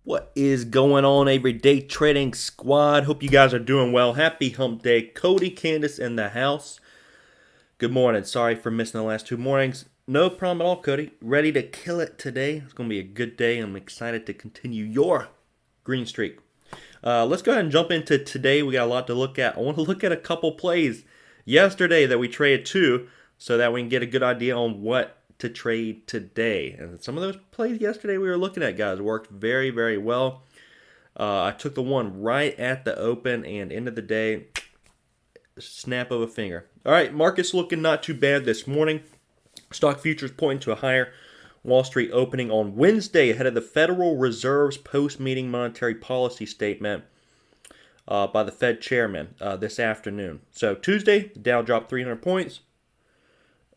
What is going on, Avery Day Trading Squad? Hope you guys are doing well. Happy Hump Day. Cody, Candace in the house. Good morning. Sorry for missing the last two mornings. No problem at all, Cody. Ready to kill it today. It's going to be a good day. I'm excited to continue your green streak. Let's go ahead and jump into today. We got a lot to look at. I want to look at a couple plays yesterday that we traded to so that we can get a good idea on what to trade today. And some of those plays yesterday we were looking at, guys, worked very, very well. I took the one right at the open, and end of the day, snap of a finger. All right, market's looking not too bad this morning. Stock futures pointing to a higher Wall Street opening on Wednesday ahead of the Federal Reserve's post-meeting monetary policy statement by the Fed chairman this afternoon. So Tuesday, the Dow dropped 300 points.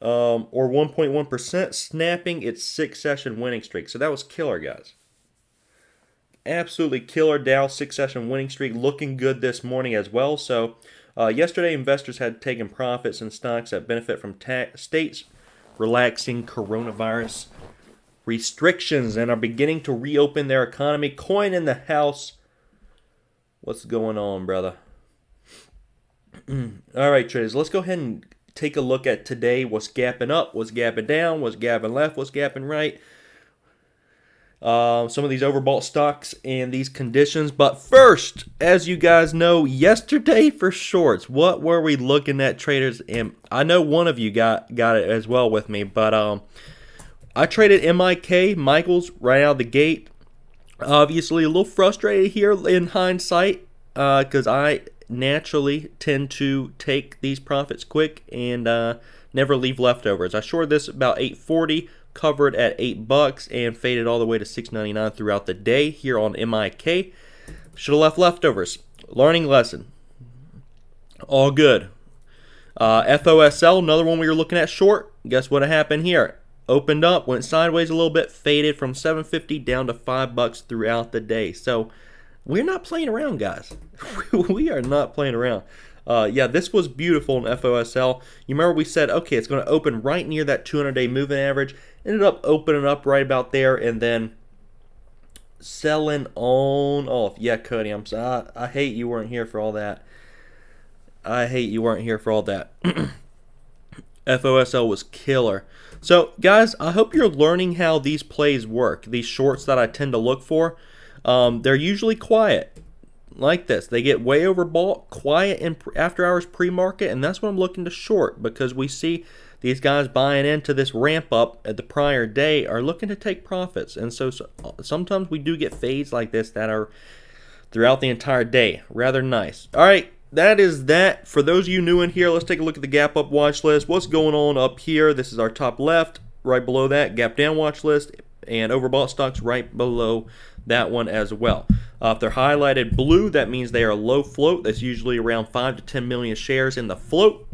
Or 1.1%, snapping its six-session winning streak. So that was killer, guys. Absolutely killer. Dow six-session winning streak looking good this morning as well. So yesterday, investors had taken profits in stocks that benefit from states relaxing coronavirus restrictions and are beginning to reopen their economy. Coin in the house. What's going on, brother? All right, traders, let's go ahead and take a look at today. What's gapping up, what's gapping down, what's gapping left, what's gapping right. Some of these overbought stocks and these conditions. But first, as you guys know, yesterday for shorts, what were we looking at, traders? And I know one of you got it as well with me, but I traded MIK, Michaels, right out of the gate. Obviously, a little frustrated here in hindsight because I naturally tend to take these profits quick and never leave leftovers. I shorted this about 840, covered at $8, and faded all the way to $6.99 throughout the day here on MIK. Should have left leftovers. Learning lesson. All good. FOSL, another one we were looking at short. Guess what happened here? Opened up, went sideways a little bit, faded from $7.50 down to $5 throughout the day. So we're not playing around, guys. We are not playing around. Yeah, this was beautiful in FOSL. You remember we said, okay, it's going to open right near that 200-day moving average. Ended up opening up right about there and then selling on off. Yeah, Cody, I'm sorry. I hate you weren't here for all that. I hate you weren't here for all that. FOSL was killer. So, guys, I hope you're learning how these plays work. These shorts that I tend to look for. They're usually quiet, like this. They get way overbought, quiet in after hours pre-market, and that's what I'm looking to short because we see these guys buying into this ramp up at the prior day are looking to take profits. And so sometimes we do get fades like this that are throughout the entire day. Rather nice. All right, that is that. For those of you new in here, let's take a look at the gap up watch list. What's going on up here? This is our top left. Right below that, gap down watch list, and overbought stocks right below that one as well. If they're highlighted blue, that means they are low float. That's usually around 5 to 10 million shares in the float.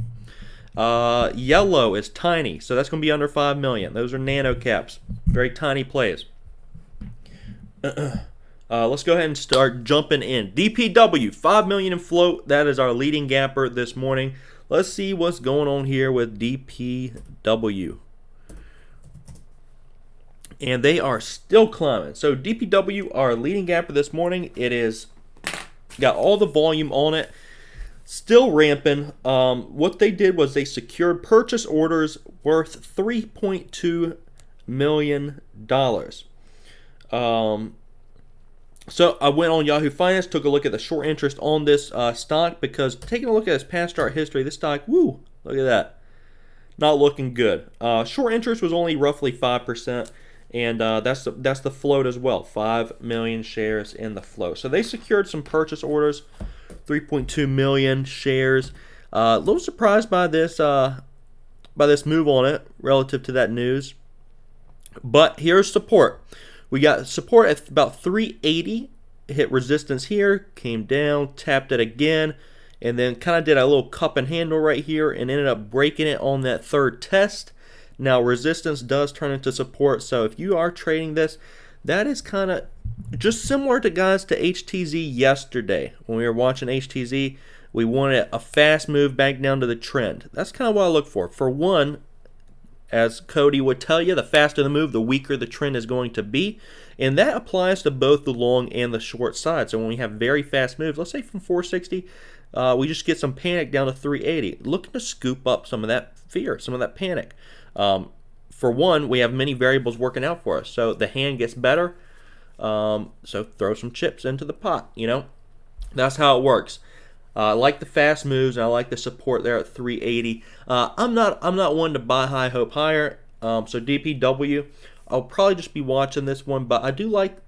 Yellow is tiny, so that's going to be under 5 million. Those are nano caps, very tiny plays. Let's go ahead and start jumping in. DPW, 5 million in float. That is our leading gapper this morning. Let's see what's going on here with DPW. And they are still climbing. So DPW, our leading gapper this morning, it is got all the volume on it, still ramping. What they did was they secured purchase orders worth $3.2 million. So I went on Yahoo Finance, took a look at the short interest on this stock because taking a look at its past chart history, this stock, woo, look at that, not looking good. Short interest was only roughly 5%. And that's the float as well. 5 million shares in the float. So they secured some purchase orders, 3.2 million shares. A little surprised by this move on it relative to that news. But here's support. We got support at about 380. Hit resistance here, came down, tapped it again, and then kind of did a little cup and handle right here, and ended up breaking it on that third test. Now, resistance does turn into support, so if you are trading this, that is kind of just similar to guys to HTZ yesterday. When we were watching HTZ, we wanted a fast move back down to the trend. That's kind of what I look for. For one, As Cody would tell you, the faster the move, the weaker the trend is going to be. And that applies to both the long and the short side. So when we have very fast moves, let's say from 460, we just get some panic down to 380. Looking to scoop up some of that fear, some of that panic. For one, we have many variables working out for us. So the hand gets better. So throw some chips into the pot, you know. That's how it works. I like the fast moves, and I like the support there at 380. I'm not one to buy high, hope higher. So DPW, I'll probably just be watching this one, but I do like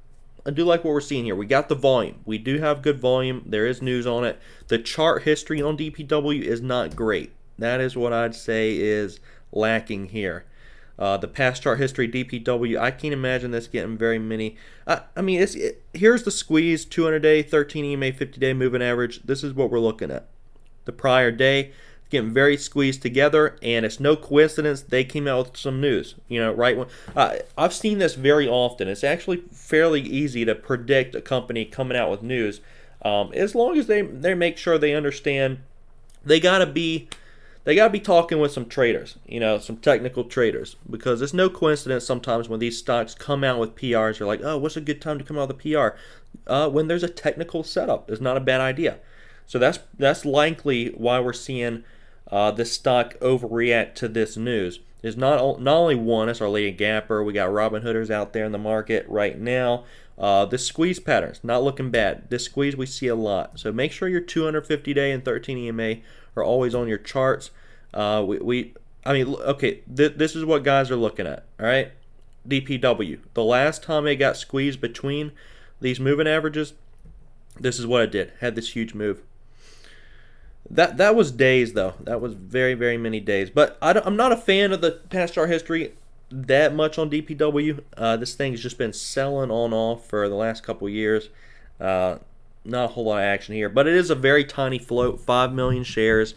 what we're seeing here. We got the volume. We do have good volume. There is news on it. The chart history on DPW is not great. That is what I'd say is lacking here. The past chart history, DPW, I can't imagine this getting very many. Here's the squeeze, 200-day, 13 EMA, 50-day moving average. This is what we're looking at. The prior day, getting very squeezed together, and it's no coincidence they came out with some news. You know, right when I've seen this very often. It's actually fairly easy to predict a company coming out with news, as long as they make sure they understand they gotta be talking with some traders, you know, some technical traders, because it's no coincidence sometimes when these stocks come out with PRs, you're like, oh, what's a good time to come out with a PR? When there's a technical setup, it's not a bad idea. So that's likely why we're seeing this stock overreact to this news. Is not only one, it's our leading gapper. We got Robinhooders out there in the market right now. This squeeze pattern's not looking bad. This squeeze we see a lot. So make sure your 250-day and 13 EMA are always on your charts. This is what guys are looking at. All right, DPW. The last time it got squeezed between these moving averages, this is what it did. Had this huge move. That was days though. That was very, very many days. But I'm not a fan of the past chart history that much on DPW. This thing's just been selling on off for the last couple years. Not a whole lot of action here, but it is a very tiny float, 5 million shares.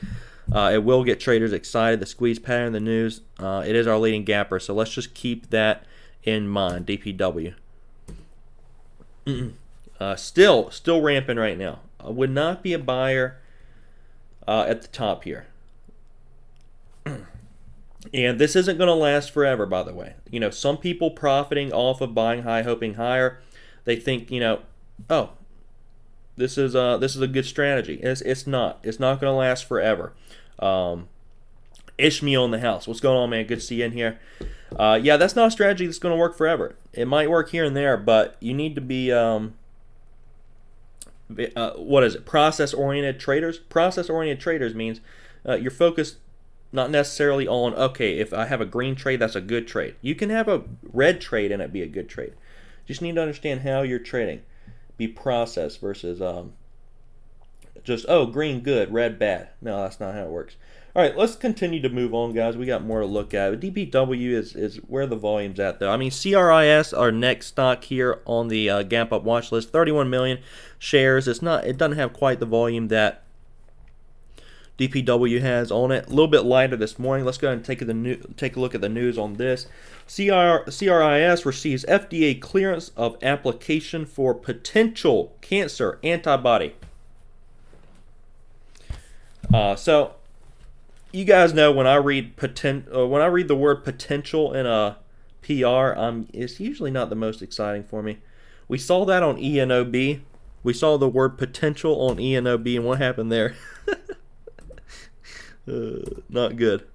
It will get traders excited. The squeeze pattern, the news. It is our leading gapper, so let's just keep that in mind. DPW. Still ramping right now. I would not be a buyer at the top here. And this isn't going to last forever, by the way. You know, some people profiting off of buying high, hoping higher. They think, you know, oh, this is a good strategy. It's not. It's not going to last forever. Ishmael in the house. What's going on, man? Good to see you in here. Yeah, that's not a strategy that's going to work forever. It might work here and there, but you need to be process-oriented traders. Process-oriented traders means you're focused not necessarily on, okay, if I have a green trade, that's a good trade. You can have a red trade and it be a good trade. Just need to understand how you're trading. Be process versus just, oh, green good, red bad. No, that's not how it works. All right, let's continue to move on, guys. We got more to look at. DPW is where the volume's at, though. I mean, CRIS, our next stock here on the Gap Up watch list, 31 million shares. It doesn't have quite the volume that DPW has on it. A little bit lighter this morning. Let's go ahead and take a look at the news on this. CRIS receives FDA clearance of application for potential cancer antibody. So you guys know when I read the word potential in a PR, it's usually not the most exciting for me. We saw that on ENOB. We saw the word potential on ENOB, and what happened there? Not good.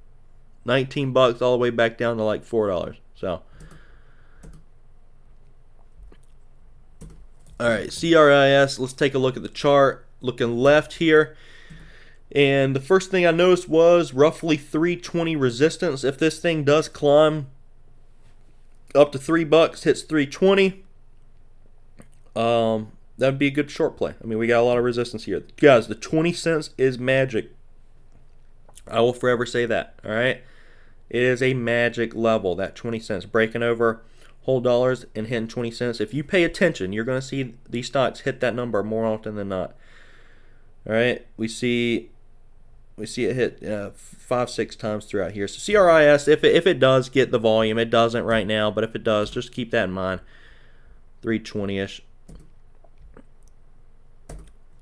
$19 all the way back down to like $4. So, all right, CRIS. Let's take a look at the chart. Looking left here, and the first thing I noticed was roughly 320 resistance. If this thing does climb up to $3, hits 320, that'd be a good short play. I mean, we got a lot of resistance here, guys. The 20 cents is magic. I will forever say that. All right, it is a magic level. That 20 cents breaking over whole dollars and hitting 20 cents. If you pay attention, you're going to see these stocks hit that number more often than not. All right, we see it hit 5-6 times throughout here. So CRIS, if it does get the volume, it doesn't right now, but if it does, just keep that in mind. 320-ish.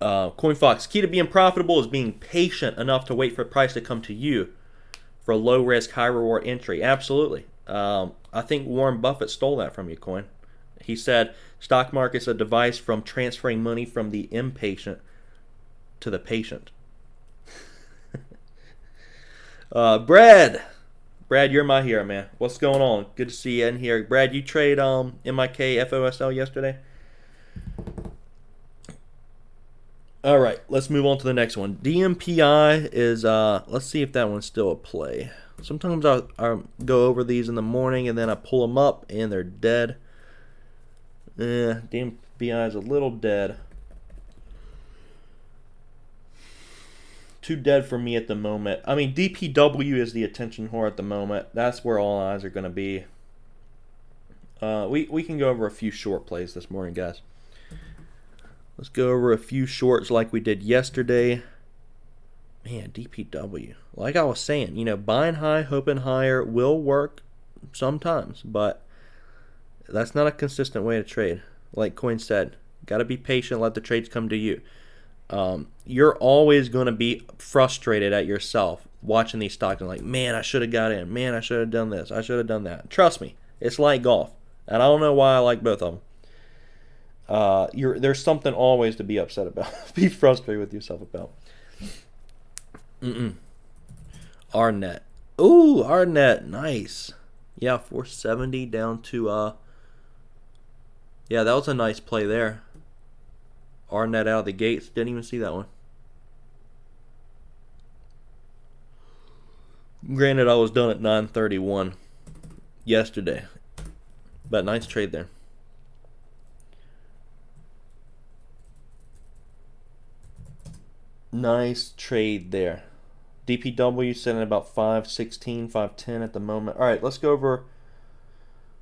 CoinFox, key to being profitable is being patient enough to wait for price to come to you for a low risk, high reward entry. Absolutely. I think Warren Buffett stole that from you, Coin. He said, stock market's a device from transferring money from the impatient to the patient. Brad, you're my hero, man. What's going on? Good to see you in here. Brad, you trade MIK FOSL yesterday? All right, let's move on to the next one. DMPI is, let's see if that one's still a play. Sometimes I go over these in the morning and then I pull them up and they're dead. DMPI is a little dead. Too dead for me at the moment. I mean, DPW is the attention whore at the moment. That's where all eyes are going to be. We can go over a few short plays this morning, guys. Let's go over a few shorts like we did yesterday. Man, DPW. Like I was saying, buying high, hoping higher will work sometimes, but that's not a consistent way to trade. Like Coin said, got to be patient, let the trades come to you. You're always going to be frustrated at yourself watching these stocks and like, man, I should have got in. Man, I should have done this. I should have done that. Trust me, it's like golf. And I don't know why I like both of them. There's something always to be upset about. Be frustrated with yourself about. RNet. Ooh, RNet. Nice. Yeah, 470 down to, yeah, that was a nice play there. RNet out of the gates. Didn't even see that one. Granted, I was done at 9:31 yesterday. But nice trade there. Nice trade there. DPW sitting at about 516, 510 at the moment. All right, let's go over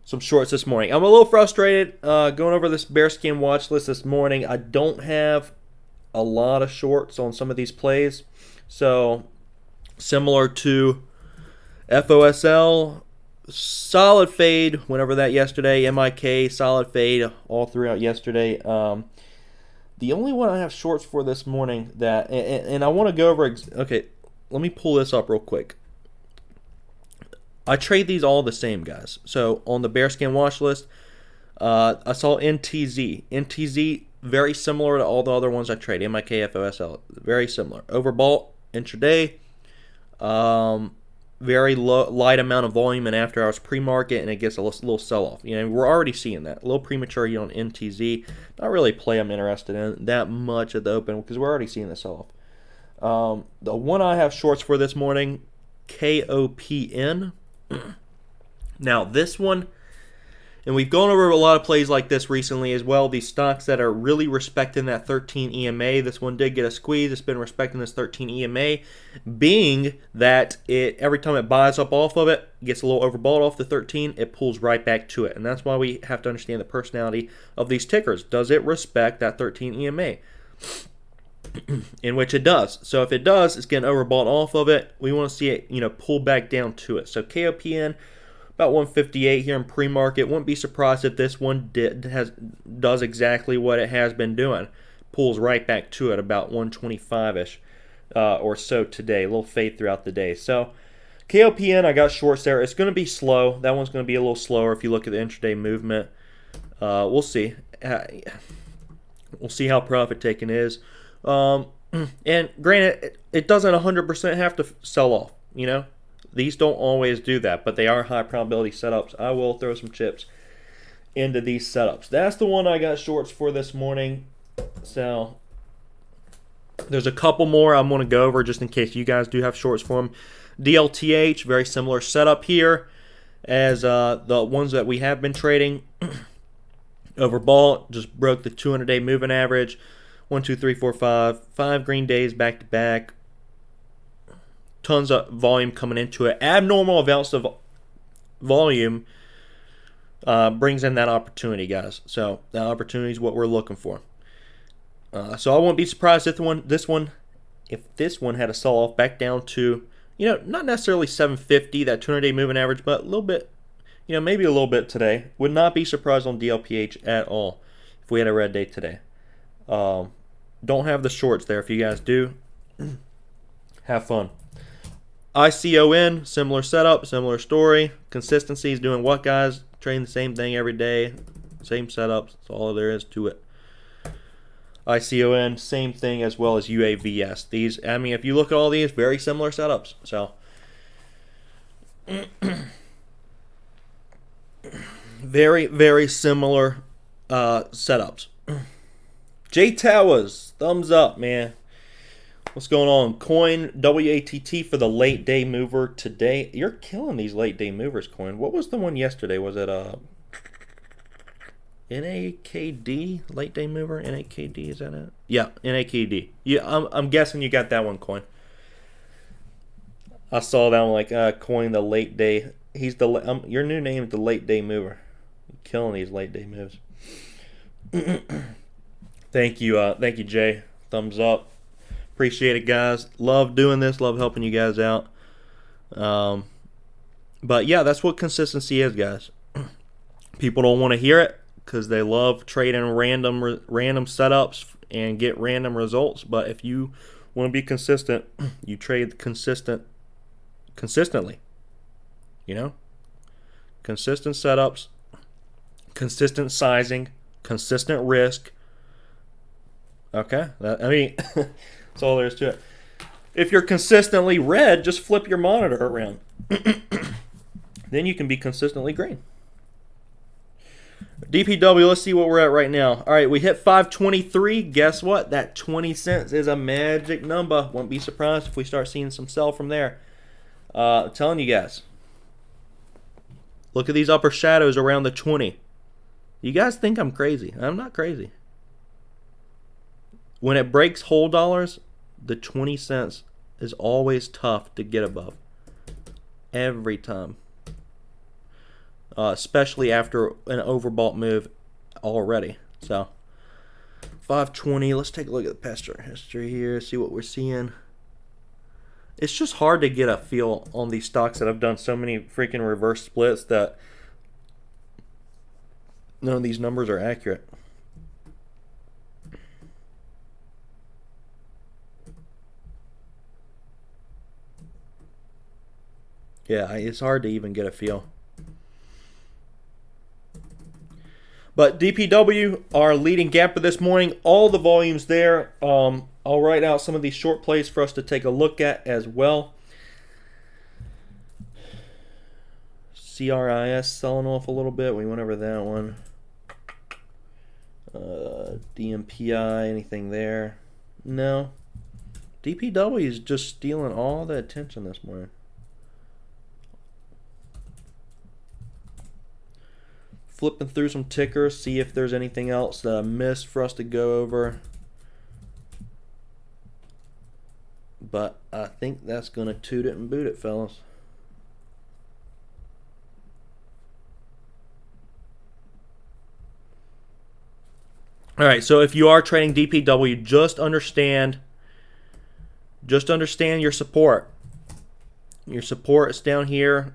some shorts this morning. I'm a little frustrated going over this bearskin watch list this morning. I don't have a lot of shorts on some of these plays. So, similar to FOSL, solid fade, went over that yesterday. MIK, solid fade all throughout yesterday. The only one I have shorts for this morning that, and I want to go over, okay, let me pull this up real quick. I trade these all the same, guys. So on the bearskin watch list, I saw NTZ. NTZ, very similar to all the other ones I trade. MIK, FOSL, very similar. Overbought intraday. Very light amount of volume in after hours pre-market, and it gets a little sell-off. We're already seeing that. A little premature on NTZ. Not really a play I'm interested in that much at the open because we're already seeing the sell-off. The one I have shorts for this morning, KOPN. Now, this one, and we've gone over a lot of plays like this recently as well. These stocks that are really respecting that 13 EMA. This one did get a squeeze. It's been respecting this 13 EMA, being that every time it buys up off of it, gets a little overbought off the 13, it pulls right back to it. And that's why we have to understand the personality of these tickers. Does it respect that 13 EMA? In which it does. So if it does, it's getting overbought off of it. We want to see it, pull back down to it. So KOPN, about 158 here in pre-market. Wouldn't be surprised if this one does exactly what it has been doing. Pulls right back to it, about 125-ish or so today. A little fade throughout the day. So KOPN, I got shorts there. It's going to be slow. That one's going to be a little slower if you look at the intraday movement. We'll see. We'll see how profit taking is. And granted, it doesn't 100% have to sell off, These don't always do that, but they are high probability setups. I will throw some chips into these setups. That's the one I got shorts for this morning. So there's a couple more I'm going to go over just in case you guys do have shorts for them. DLTH, very similar setup here as the ones that we have been trading. Overbought, just broke the 200-day moving average. 1, 2, 3, 4, 5 green days back to back. Tons of volume coming into it. Abnormal amounts of volume brings in that opportunity, guys. So that opportunity is what we're looking for. So I won't be surprised if this one had a sell off back down to, not necessarily 750, that 200-day moving average, but a little bit, maybe a little bit today. Would not be surprised on DLPH at all if we had a red day today. Don't have the shorts there. If you guys do, have fun. ICON, similar setup, similar story. Consistency is doing what, guys? Trading the same thing every day, same setups. That's all there is to it. ICON, same thing as well as UAVS. These, I mean, if you look at all these, very similar setups. So, very, very similar setups. J Towers, thumbs up, man. What's going on? Coin WATT for the late day mover today. You're killing these late day movers, Coin. What was the one yesterday? Was it NAKD late day mover? NAKD, is that it? Yeah, NAKD. Yeah, I'm guessing you got that one, Coin. I saw that one like Coin the late day. He's the your new name is the late day mover. You're killing these late day moves. Thank you, Jay. Thumbs up. Appreciate it, guys. Love doing this. Love helping you guys out. But yeah, that's what consistency is, guys. People don't want to hear it because they love trading random setups and get random results. But if you want to be consistent, you trade consistently. You know, consistent setups, consistent sizing, consistent risk. Okay, I mean. That's all there is to it. If you're consistently red, just flip your monitor around. Then you can be consistently green. DPW, let's see what we're at right now. All right, we hit 523. Guess what? That 20 cents is a magic number. Won't be surprised if we start seeing some sell from there. I'm telling you guys. Look at these upper shadows around the 20. You guys think I'm crazy. I'm not crazy. When it breaks whole dollars, the 20 cents is always tough to get above. Every time. Especially after an overbought move already. So, 520. Let's take a look at the past chart history here. See what we're seeing. It's just hard to get a feel on these stocks that have done so many freaking reverse splits that none of these numbers are accurate. Yeah, it's hard to even get a feel. But DPW, our leading gap of this morning, all the volumes there. I'll write out some of these short plays for us to take a look at as well. CRIS selling off a little bit. We went over that one. DMPI, anything there? No. DPW is just stealing all the attention this morning. Flipping through some tickers, see if there's anything else that I missed for us to go over. But I think that's going to toot it and boot it, fellas. All right, so if you are trading DPW, just understand your support. Your support is down here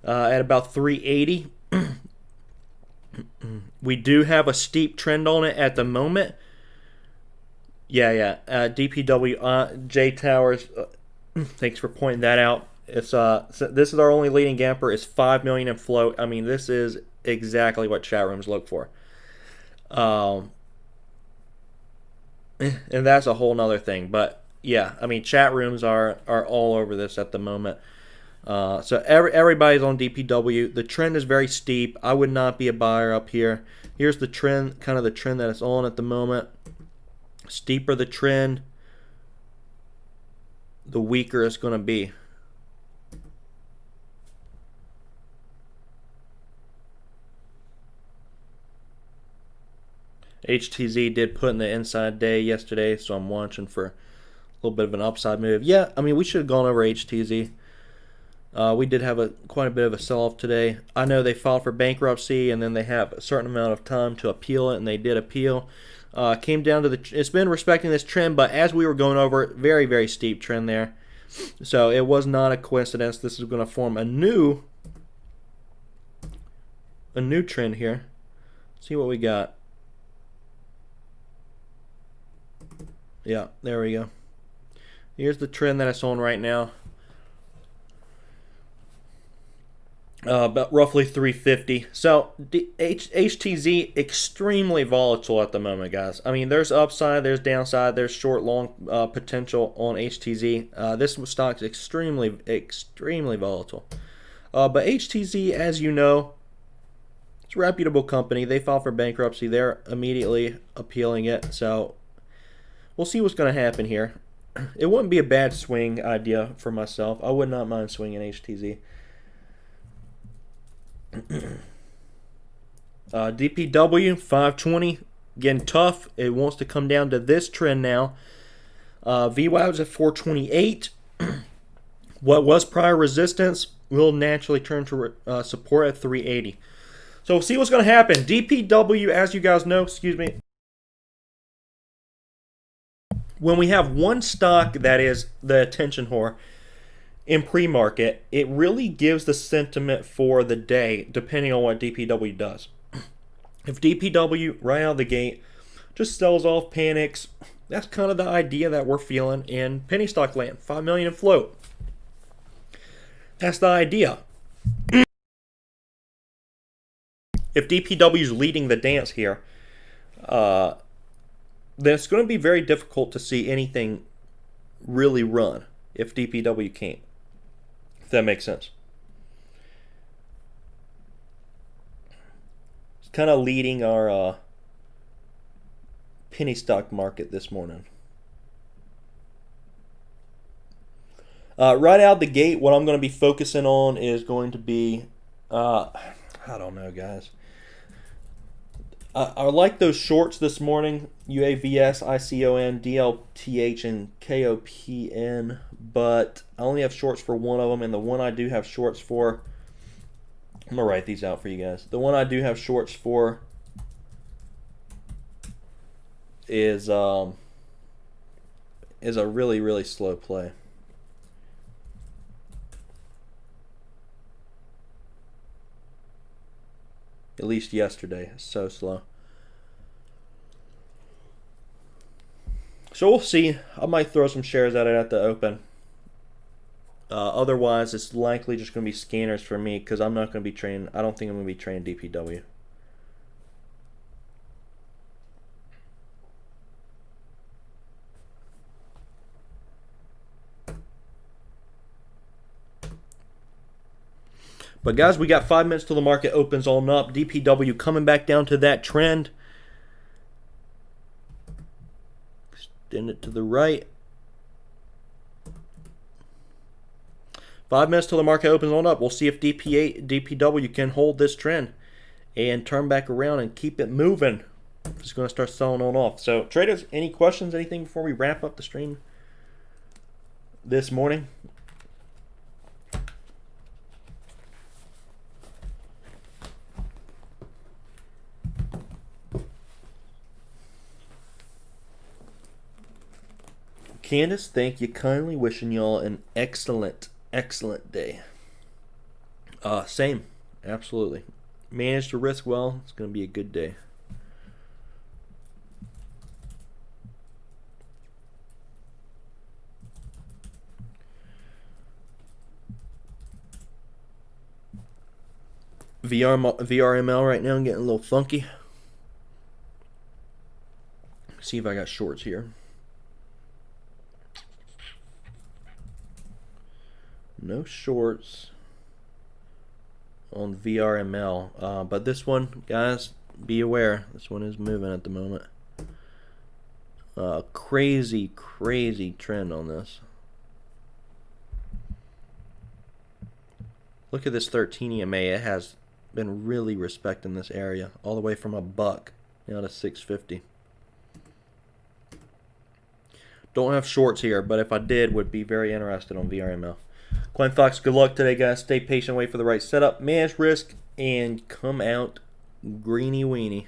at about 380. We do have a steep trend on it at the moment. Yeah. DPW, J Towers. Thanks for pointing that out. It's so this is our only leading gamper. It's 5 million in float. I mean, this is exactly what chat rooms look for. And that's a whole nother thing. But yeah, I mean, chat rooms are all over this at the moment. So everybody's on DPW. The trend is very steep. I would not be a buyer up here. Here's the trend, kind of the trend that it's on at the moment. Steeper the trend, the weaker it's going to be. HTZ did put in the inside day yesterday, so I'm watching for a little bit of an upside move. Yeah, I mean, we should have gone over HTZ. We did have quite a bit of a sell-off today. I know they filed for bankruptcy, and then they have a certain amount of time to appeal it, and they did appeal. Came down to it's been respecting this trend, but as we were going over it, very, very steep trend there. So it was not a coincidence. This is going to form a new trend here. See what we got. Yeah, there we go. Here's the trend that it's on right now. about roughly 350. So HTZ extremely volatile at the moment, guys. I mean, there's upside, there's downside, there's short long potential on HTZ. This stock's extremely volatile. But HTZ, as you know, it's a reputable company. They filed for bankruptcy. They're immediately appealing it. So we'll see what's going to happen here. It wouldn't be a bad swing idea for myself. I would not mind swinging HTZ. DPW 520, again tough. It wants to come down to this trend now. VWAB's at 428. What was prior resistance will naturally turn to support at 380. So we'll see what's going to happen. DPW, as you guys know, when we have one stock that is the attention whore in pre-market, it really gives the sentiment for the day depending on what DPW does. If DPW right out of the gate just sells off, panics, that's kind of the idea that we're feeling in penny stock land. 5 million in float. That's the idea. If DPW is leading the dance here, then it's going to be very difficult to see anything really run if DPW can't. If that makes sense. It's kind of leading our penny stock market this morning. Right out the gate, what I'm going to be focusing on is going to be, I don't know, guys. I like those shorts this morning, UAVS, ICON, DLTH, and KOPN, but I only have shorts for one of them, and the one I do have shorts for, I'm going to write these out for you guys. The one I do have shorts for is a really, really slow play. At least yesterday. So slow. So we'll see. I might throw some shares at it at the open. Otherwise, it's likely just going to be scanners for me because I'm not going to be trading. I don't think I'm going to be trading DPW. But guys, we got 5 minutes till the market opens on up. DPW coming back down to that trend. Extend it to the right. 5 minutes till the market opens on up. We'll see if DPW can hold this trend and turn back around and keep it moving. It's going to start selling on off. So traders, any questions, anything before we wrap up the stream this morning? Candace, thank you kindly. Wishing y'all an excellent day. Same. Absolutely. Manage to risk well. It's going to be a good day. VRML right now getting a little funky. See if I got shorts here. No shorts on VRML, but this one, guys, be aware. This one is moving at the moment. Crazy trend on this. Look at this 13 EMA. It has been really respecting this area all the way from $1 now to 650. Don't have shorts here, but if I did, would be very interested on VRML. Coin Fox, good luck today, guys. Stay patient, wait for the right setup, manage risk, and come out greeny weeny.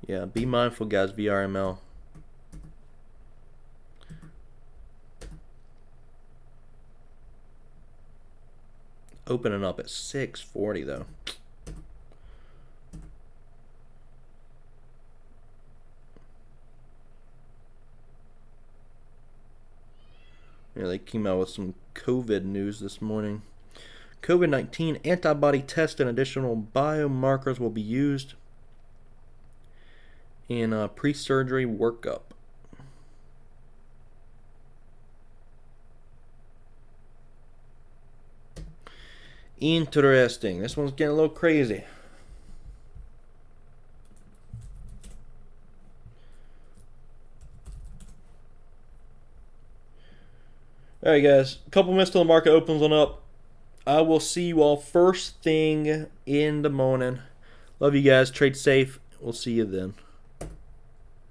Yeah, be mindful, guys. VRML. Opening up at 640 though. Yeah, they came out with some COVID news this morning. COVID-19 antibody test and additional biomarkers will be used in a pre-surgery workup. Interesting. This one's getting a little crazy. Alright guys, a couple minutes till the market opens on up. I will see you all first thing in the morning. Love you guys. Trade safe. We'll see you then.